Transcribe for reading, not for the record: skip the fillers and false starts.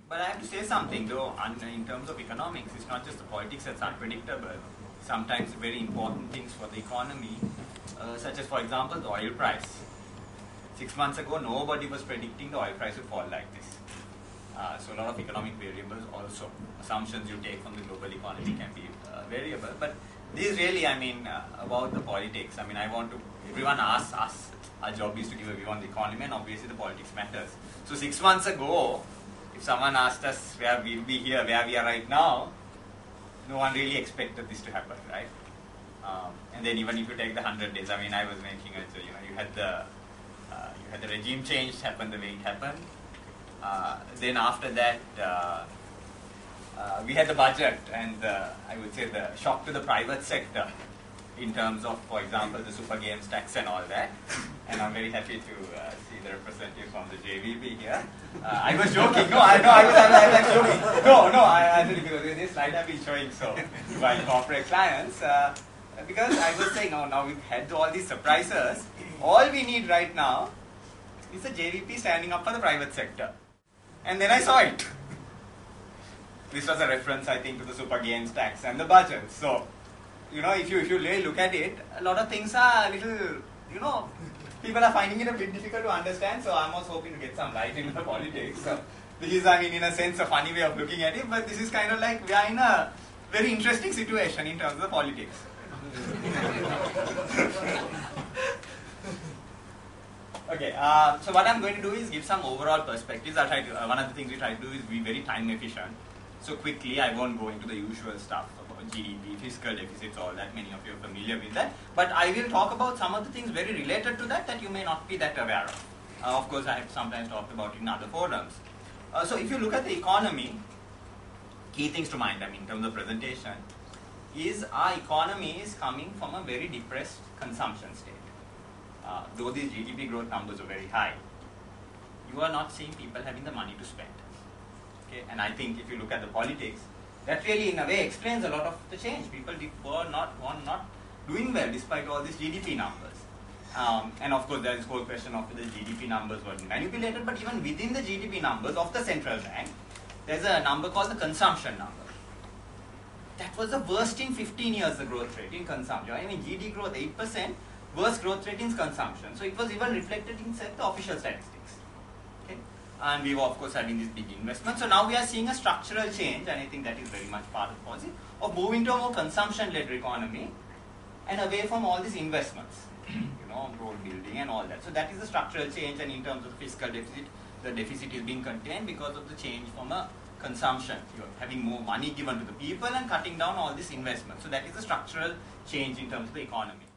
But I have to say something though, in terms of economics, it's not just the politics that's unpredictable. Sometimes very important things for the economy, such as for example the oil price. 6 months ago, nobody was predicting the oil price would fall like this. So a lot of economic variables also, assumptions you take from the global economy can be variable. But this is really, about the politics. Everyone asks us, our job is to give a view on the economy, and obviously the politics matters. So 6 months ago, if someone asked us where we'll be here, where we are right now, no one really expected this to happen, right? And then even if you take the 100 days, I was making it, you had the regime change happen the way it happened. Then after that, we had the budget, and I would say the shock to the private sector in terms of, for example, the super games tax and all that. And I'm very happy to see the representative from the JVP here. I was joking. No, I was joking. No, I actually, because this slide I've been showing so by corporate clients, because I was saying, now we've had all these surprises. All we need right now is the JVP standing up for the private sector. And then I saw it. This was a reference, I think, to the super gains tax and the budget. So, if you really look at it, a lot of things are a little, people are finding it a bit difficult to understand. So I'm also hoping to get some light into the politics. So this is, in a sense, a funny way of looking at it. But this is kind of like we are in a very interesting situation in terms of the politics. Okay, so what I'm going to do is give some overall perspectives. One of the things we try to do is be very time efficient. So quickly, I won't go into the usual stuff about GDP, fiscal deficits, all that. Many of you are familiar with that. But I will talk about some of the things very related to that you may not be that aware of. Of course, I have sometimes talked about it in other forums. So if you look at the economy, key things to mind, in terms of presentation, is our economy is coming from a very depressed consumption state. Though these GDP growth numbers are very high, you are not seeing people having the money to spend. Okay? And I think if you look at the politics, that really in a way explains a lot of the change. People were not doing well despite all these GDP numbers. And of course there is this whole question of whether the GDP numbers were manipulated, but even within the GDP numbers of the central bank, there's a number called the consumption number. That was the worst in 15 years, the growth rate in consumption. GDP growth 8%, worst growth rate in consumption. So it was even reflected in the official statistics. Okay? And we were of course having this big investment. So now we are seeing a structural change, and I think that is very much part of the policy, of moving to a more consumption-led economy and away from all these investments, road building and all that. So that is the structural change, and in terms of fiscal deficit, the deficit is being contained because of the change from a consumption. You're having more money given to the people and cutting down all this investment. So that is the structural change in terms of the economy.